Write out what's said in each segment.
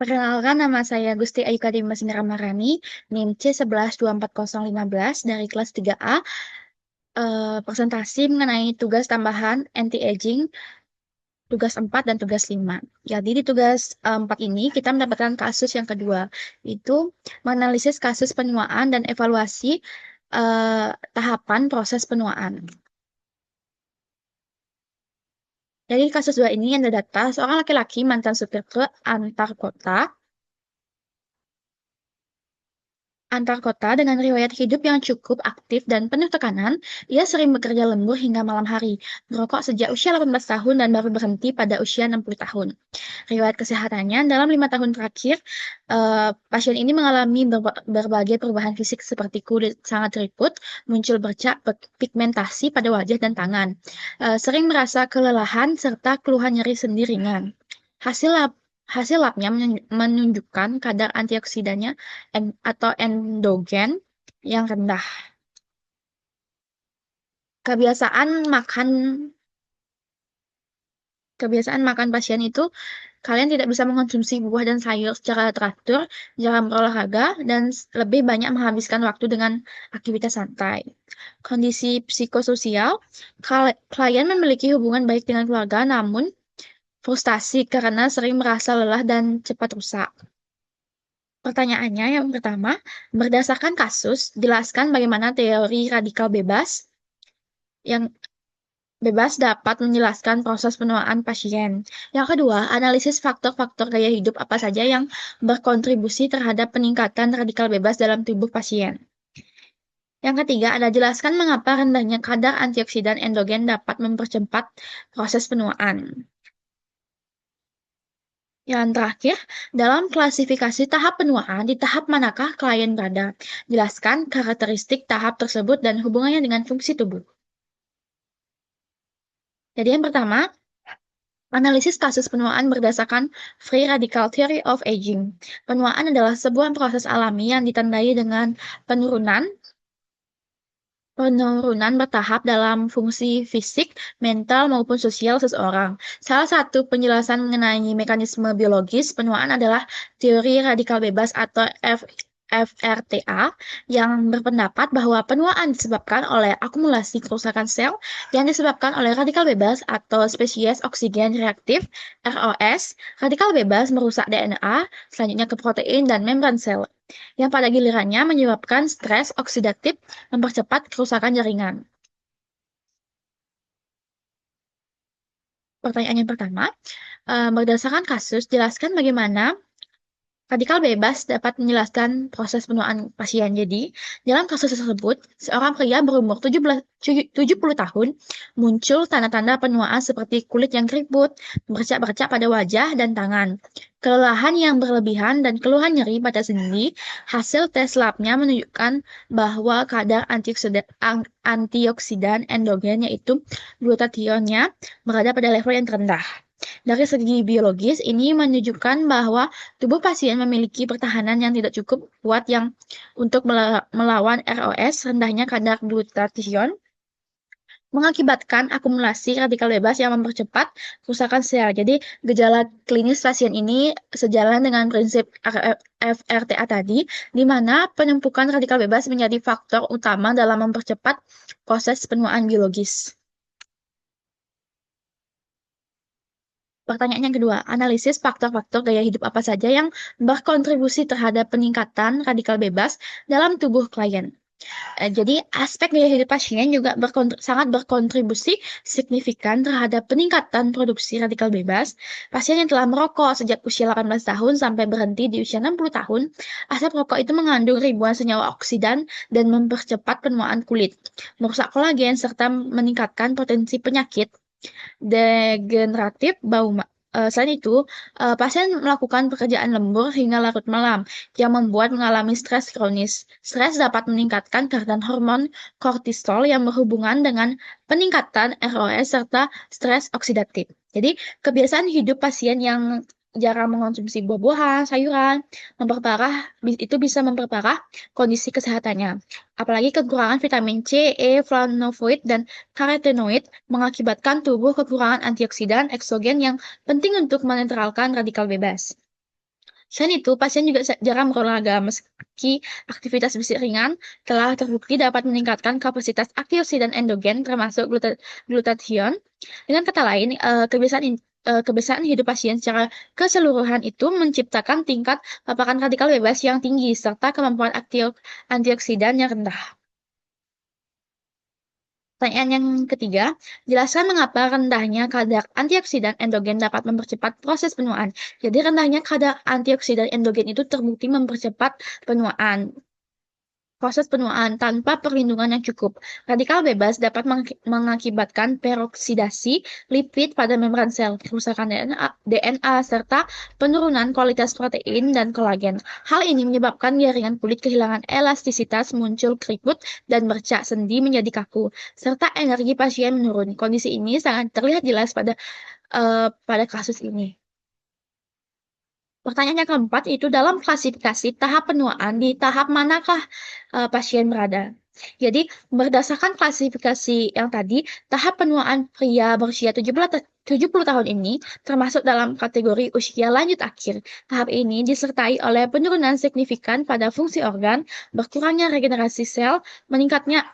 Perkenalkan, nama saya Gusti Ayu Kadima Maharani, NIM C11240115 dari kelas 3A, presentasi mengenai tugas tambahan anti-aging, tugas 4 dan tugas 5. Jadi di tugas 4 ini kita mendapatkan kasus yang kedua, itu menganalisis kasus penuaan dan evaluasi tahapan proses penuaan. Jadi kasus 2 ini ada data seorang laki-laki mantan supir truk antar kota dengan riwayat hidup yang cukup aktif dan penuh tekanan, ia sering bekerja lembur hingga malam hari, merokok sejak usia 18 tahun dan baru berhenti pada usia 60 tahun. Riwayat kesehatannya dalam 5 tahun terakhir, pasien ini mengalami berbagai perubahan fisik seperti kulit sangat keriput, muncul bercak pigmentasi pada wajah dan tangan, sering merasa kelelahan serta keluhan nyeri sendi ringan. Hasil lab Hasil labnya menunjukkan kadar antioksidannya atau endogen yang rendah. Kebiasaan makan Kebiasaan makan pasien itu, kalian tidak bisa mengkonsumsi buah dan sayur secara teratur, jarang berolahraga, dan lebih banyak menghabiskan waktu dengan aktivitas santai. Kondisi psikososial, klien memiliki hubungan baik dengan keluarga, namun frustasi karena sering merasa lelah dan cepat rusak. Pertanyaannya yang pertama, berdasarkan kasus, jelaskan bagaimana teori radikal bebas yang bebas dapat menjelaskan proses penuaan pasien. Yang kedua, analisis faktor-faktor gaya hidup apa saja yang berkontribusi terhadap peningkatan radikal bebas dalam tubuh pasien. Yang ketiga, ada jelaskan mengapa rendahnya kadar antioksidan endogen dapat mempercepat proses penuaan. Yang terakhir, dalam klasifikasi tahap penuaan, di tahap manakah klien berada? Jelaskan karakteristik tahap tersebut dan hubungannya dengan fungsi tubuh. Jadi yang pertama, analisis kasus penuaan berdasarkan Free Radical Theory of Aging. Penuaan adalah sebuah proses alami yang ditandai dengan penurunan bertahap dalam fungsi fisik, mental, maupun sosial seseorang. Salah satu penjelasan mengenai mekanisme biologis penuaan adalah teori radikal bebas atau FRTA yang berpendapat bahwa penuaan disebabkan oleh akumulasi kerusakan sel yang disebabkan oleh radikal bebas atau spesies oksigen reaktif ROS. Radikal bebas merusak DNA, selanjutnya ke protein dan membran sel, yang pada gilirannya menyebabkan stres oksidatif, mempercepat kerusakan jaringan. Pertanyaan yang pertama, berdasarkan kasus, jelaskan bagaimana radikal bebas dapat menjelaskan proses penuaan pasien. Jadi, dalam kasus tersebut, seorang pria berumur 70 tahun muncul tanda-tanda penuaan seperti kulit yang keriput, bercak-bercak pada wajah dan tangan, kelelahan yang berlebihan, dan keluhan nyeri pada sendi. Hasil tes labnya menunjukkan bahwa kadar antioksidan endogen yaitu glutathionnya berada pada level yang terendah. Dari segi biologis, ini menunjukkan bahwa tubuh pasien memiliki pertahanan yang tidak cukup kuat untuk melawan ROS. Rendahnya kadar glutathione mengakibatkan akumulasi radikal bebas yang mempercepat kerusakan sel. Jadi, gejala klinis pasien ini sejalan dengan prinsip FRTA tadi, di mana penumpukan radikal bebas menjadi faktor utama dalam mempercepat proses penuaan biologis. Pertanyaan yang kedua, analisis faktor-faktor gaya hidup apa saja yang berkontribusi terhadap peningkatan radikal bebas dalam tubuh klien. Jadi, aspek gaya hidup pasien juga sangat berkontribusi signifikan terhadap peningkatan produksi radikal bebas. Pasien yang telah merokok sejak usia 18 tahun sampai berhenti di usia 60 tahun, asap rokok itu mengandung ribuan senyawa oksidan dan mempercepat penuaan kulit, merusak kolagen, serta meningkatkan potensi penyakit degeneratif selain itu, pasien melakukan pekerjaan lembur hingga larut malam, yang membuat mengalami stres kronis. Stres dapat meningkatkan kadar hormon kortisol yang berhubungan dengan peningkatan ROS serta stres oksidatif. Jadi, kebiasaan hidup pasien yang jarang mengonsumsi buah-buahan, sayuran, itu bisa memperparah kondisi kesehatannya. Apalagi kekurangan vitamin C, E, flavonoid, dan karotenoid mengakibatkan tubuh kekurangan antioksidan eksogen yang penting untuk menetralkan radikal bebas. Selain itu, pasien juga jarang berolahraga meski aktivitas fisik ringan telah terbukti dapat meningkatkan kapasitas antioksidan endogen termasuk glutathione. Dengan kata lain, kebiasaan hidup pasien secara keseluruhan itu menciptakan tingkat paparan radikal bebas yang tinggi serta kemampuan antioksidan yang rendah. Pertanyaan yang ketiga, jelaskan mengapa rendahnya kadar antioksidan endogen dapat mempercepat proses penuaan. Jadi rendahnya kadar antioksidan endogen itu terbukti mempercepat penuaan. Proses penuaan tanpa perlindungan yang cukup. Radikal bebas dapat mengakibatkan peroksidasi lipid pada membran sel, kerusakan DNA, serta penurunan kualitas protein dan kolagen. Hal ini menyebabkan jaringan kulit kehilangan elastisitas, muncul keriput, dan bercak sendi menjadi kaku, serta energi pasien menurun. Kondisi ini sangat terlihat jelas pada kasus ini. Pertanyaan yang keempat itu dalam klasifikasi tahap penuaan, di tahap manakah pasien berada? Jadi, berdasarkan klasifikasi yang tadi, tahap penuaan pria berusia 70 tahun ini termasuk dalam kategori usia lanjut akhir. Tahap ini disertai oleh penurunan signifikan pada fungsi organ, berkurangnya regenerasi sel, meningkatnya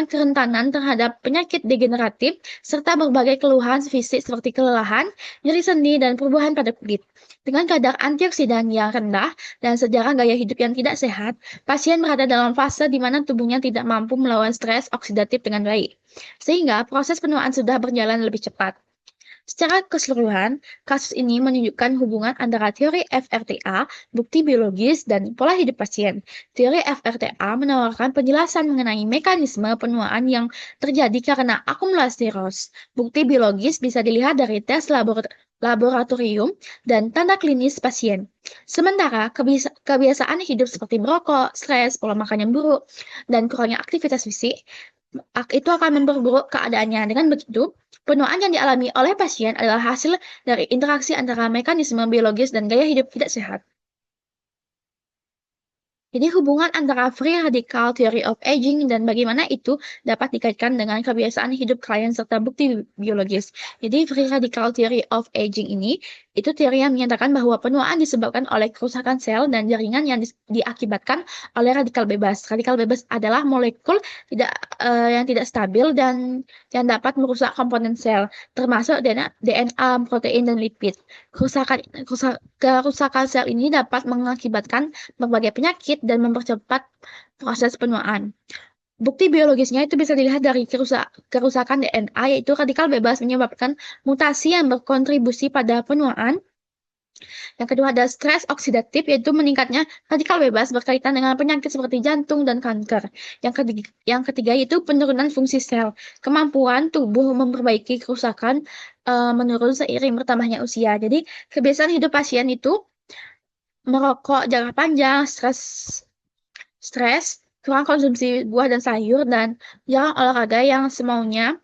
kerentanan terhadap penyakit degeneratif, serta berbagai keluhan fisik seperti kelelahan, nyeri sendi, dan perubahan pada kulit. Dengan kadar antioksidan yang rendah dan sejarah gaya hidup yang tidak sehat, pasien berada dalam fase di mana tubuhnya tidak mampu melawan stres oksidatif dengan baik, sehingga proses penuaan sudah berjalan lebih cepat. Secara keseluruhan, kasus ini menunjukkan hubungan antara teori FRTA, bukti biologis, dan pola hidup pasien. Teori FRTA menawarkan penjelasan mengenai mekanisme penuaan yang terjadi karena akumulasi ROS. Bukti biologis bisa dilihat dari tes laboratorium dan tanda klinis pasien. Sementara kebiasaan hidup seperti merokok, stres, pola makan yang buruk, dan kurangnya aktivitas fisik itu akan memperburuk keadaannya. Dengan begitu, penuaan yang dialami oleh pasien adalah hasil dari interaksi antara mekanisme biologis dan gaya hidup tidak sehat. Jadi hubungan antara free radical theory of aging dan bagaimana itu dapat dikaitkan dengan kebiasaan hidup klien serta bukti biologis. Jadi free radical theory of aging ini itu teori yang menyatakan bahwa penuaan disebabkan oleh kerusakan sel dan jaringan yang diakibatkan oleh radikal bebas. Radikal bebas adalah molekul yang tidak stabil dan yang dapat merusak komponen sel, termasuk DNA, protein, dan lipid. Kerusakan sel ini dapat mengakibatkan berbagai penyakit dan mempercepat proses penuaan. Bukti biologisnya itu bisa dilihat dari kerusakan DNA, yaitu radikal bebas menyebabkan mutasi yang berkontribusi pada penuaan. Yang kedua ada stres oksidatif, yaitu meningkatnya radikal bebas berkaitan dengan penyakit seperti jantung dan kanker. Yang ketiga yaitu penurunan fungsi sel. Kemampuan tubuh memperbaiki kerusakan menurun seiring bertambahnya usia. Jadi kebiasaan hidup pasien itu merokok jangka panjang, stres, kurang konsumsi buah dan sayur, dan jarang olahraga yang semuanya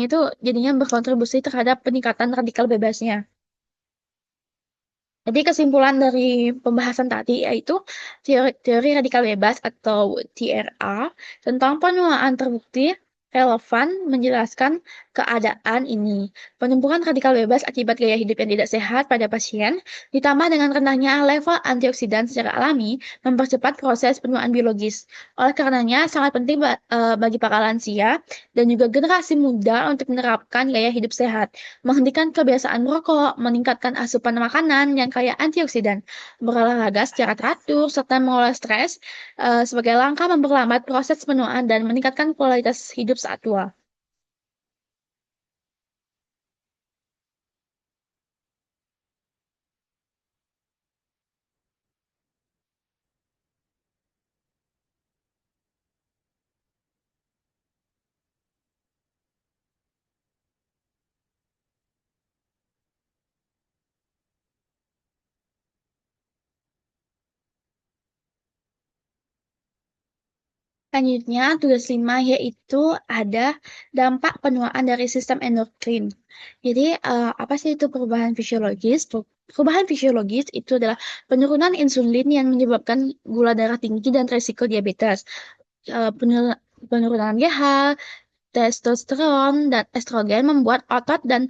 itu jadinya berkontribusi terhadap peningkatan radikal bebasnya. Jadi kesimpulan dari pembahasan tadi yaitu teori radikal bebas atau TRA tentang penuaan terbukti relevan menjelaskan keadaan ini. Penumpukan radikal bebas akibat gaya hidup yang tidak sehat pada pasien, ditambah dengan rendahnya level antioksidan secara alami, mempercepat proses penuaan biologis. Oleh karenanya, sangat penting bagi para lansia dan juga generasi muda untuk menerapkan gaya hidup sehat, menghentikan kebiasaan merokok, meningkatkan asupan makanan yang kaya antioksidan, berolahraga secara teratur, serta mengolah stres sebagai langkah memperlambat proses penuaan dan meningkatkan kualitas hidup saat tua. Selanjutnya, tugas 5 yaitu ada dampak penuaan dari sistem endokrin. Jadi, apa sih itu perubahan fisiologis? Perubahan fisiologis itu adalah penurunan insulin yang menyebabkan gula darah tinggi dan resiko diabetes. Penurunan GH, testosteron, dan estrogen membuat otot dan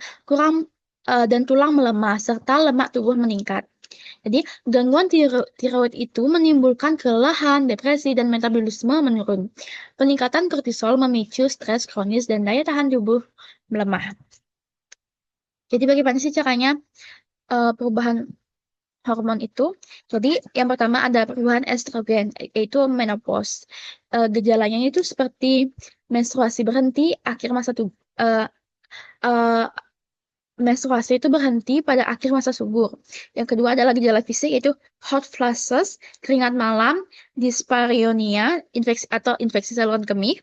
tulang melemah serta lemak tubuh meningkat. Jadi, gangguan tiroid itu menimbulkan kelelahan, depresi, dan metabolisme menurun. Peningkatan kortisol memicu stres kronis dan daya tahan tubuh melemah. Jadi, bagaimana sih caranya perubahan hormon itu? Jadi, yang pertama ada perubahan estrogen, yaitu menopause. Gejalanya itu seperti menstruasi berhenti, akhir masa tubuh. Menstruasi itu berhenti pada akhir masa subur. Yang kedua adalah gejala fisik yaitu hot flashes, keringat malam, dyspareunia, infeksi saluran kemih.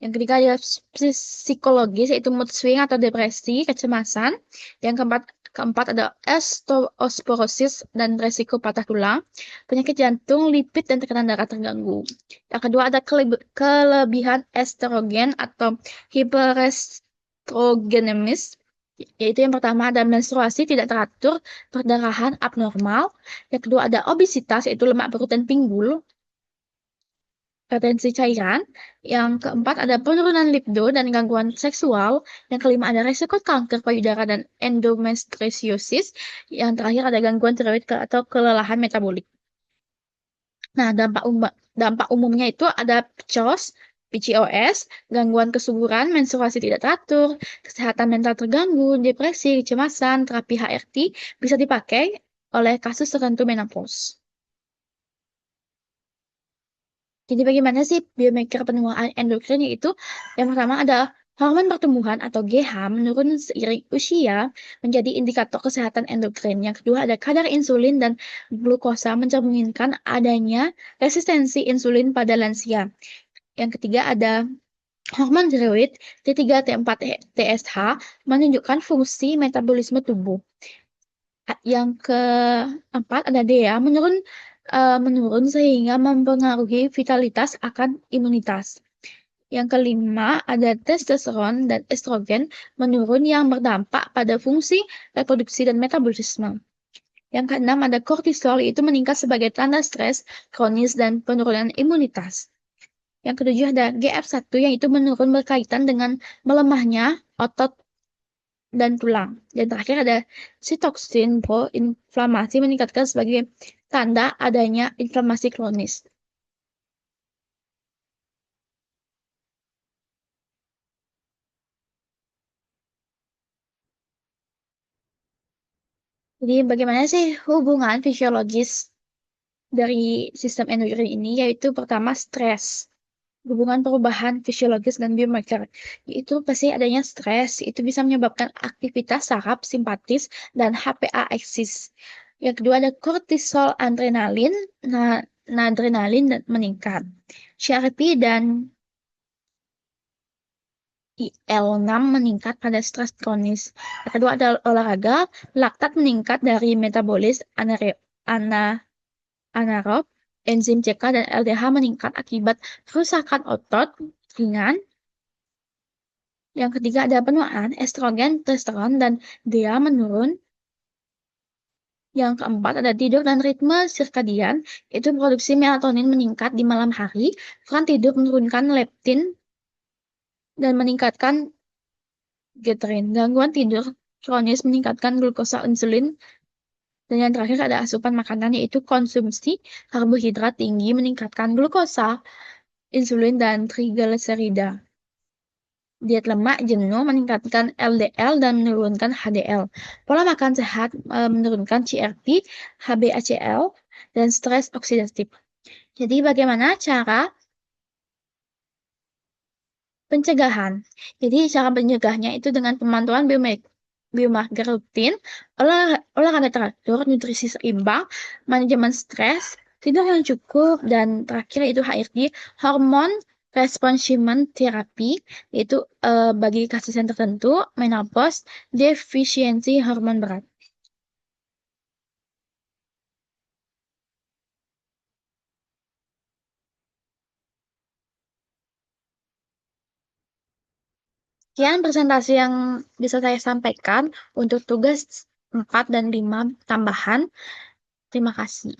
Yang ketiga adalah psikologis yaitu mood swing atau depresi, kecemasan. Yang keempat ada osteoporosis dan resiko patah tulang, penyakit jantung, lipid dan tekanan darah terganggu. Yang kedua ada kelebihan estrogen atau hiperestrogenemis, yaitu yang pertama ada menstruasi tidak teratur, perdarahan abnormal. Yang kedua ada obesitas, yaitu lemak perut dan pinggul, retensi cairan. Yang keempat ada penurunan libido dan gangguan seksual. Yang kelima ada resiko kanker payudara dan endometriosis. Yang terakhir ada gangguan tiroid atau kelelahan metabolik. Nah, dampak umumnya itu ada PCOS, gangguan kesuburan, menstruasi tidak teratur, kesehatan mental terganggu, depresi, kecemasan, terapi HRT bisa dipakai oleh kasus tertentu menopause. Jadi bagaimana sih biomarker penuaan endokrin itu? Yang pertama ada hormon pertumbuhan atau GH menurun seiring usia menjadi indikator kesehatan endokrin. Yang kedua ada kadar insulin dan glukosa mencerminkan adanya resistensi insulin pada lansia. Yang ketiga ada hormon tiroid T3, T4, TSH menunjukkan fungsi metabolisme tubuh. Yang keempat ada DEA menurun sehingga mempengaruhi vitalitas akan imunitas. Yang kelima ada testosteron dan estrogen menurun yang berdampak pada fungsi reproduksi dan metabolisme. Yang keenam ada kortisol, itu meningkat sebagai tanda stres kronis dan penurunan imunitas. Yang ketujuh ada GF1 yang itu menurun berkaitan dengan melemahnya otot dan tulang. Dan terakhir ada sitoksin pro-inflamasi meningkatkan sebagai tanda adanya inflamasi kronis. Jadi bagaimana sih hubungan fisiologis dari sistem endokrin ini? Yaitu pertama stres. Hubungan perubahan fisiologis dan biomarker. Itu pasti adanya stres, itu bisa menyebabkan aktivitas saraf simpatis dan HPA eksis. Yang kedua ada kortisol, adrenalin, adrenalin meningkat. CRP dan IL-6 meningkat pada stres kronis. Yang kedua ada olahraga, laktat meningkat dari metabolis anaerob, enzim CK dan LDH meningkat akibat kerusakan otot ringan. Yang ketiga ada penuaan estrogen, testosteron, dan DEA menurun. Yang keempat ada tidur dan ritme sirkadian, itu produksi melatonin meningkat di malam hari, kurang tidur menurunkan leptin dan meningkatkan ghrelin. Gangguan tidur kronis meningkatkan glukosa insulin. Dan yang terakhir ada asupan makanan yaitu konsumsi karbohidrat tinggi meningkatkan glukosa, insulin, dan trigliserida. Diet lemak jenuh meningkatkan LDL dan menurunkan HDL. Pola makan sehat menurunkan CRP, HbACl, dan stres oksidatif. Jadi bagaimana cara pencegahan? Jadi cara pencegahnya itu dengan pemantauan biomarker rutin, olahraga teratur, nutrisi seimbang, manajemen stres, tidur yang cukup, dan terakhir itu HRT, hormon responsiveness terapi, yaitu bagi kasus yang tertentu, menopause, defisiensi hormon berat. Sekian presentasi yang bisa saya sampaikan untuk tugas 4 dan 5 tambahan. Terima kasih.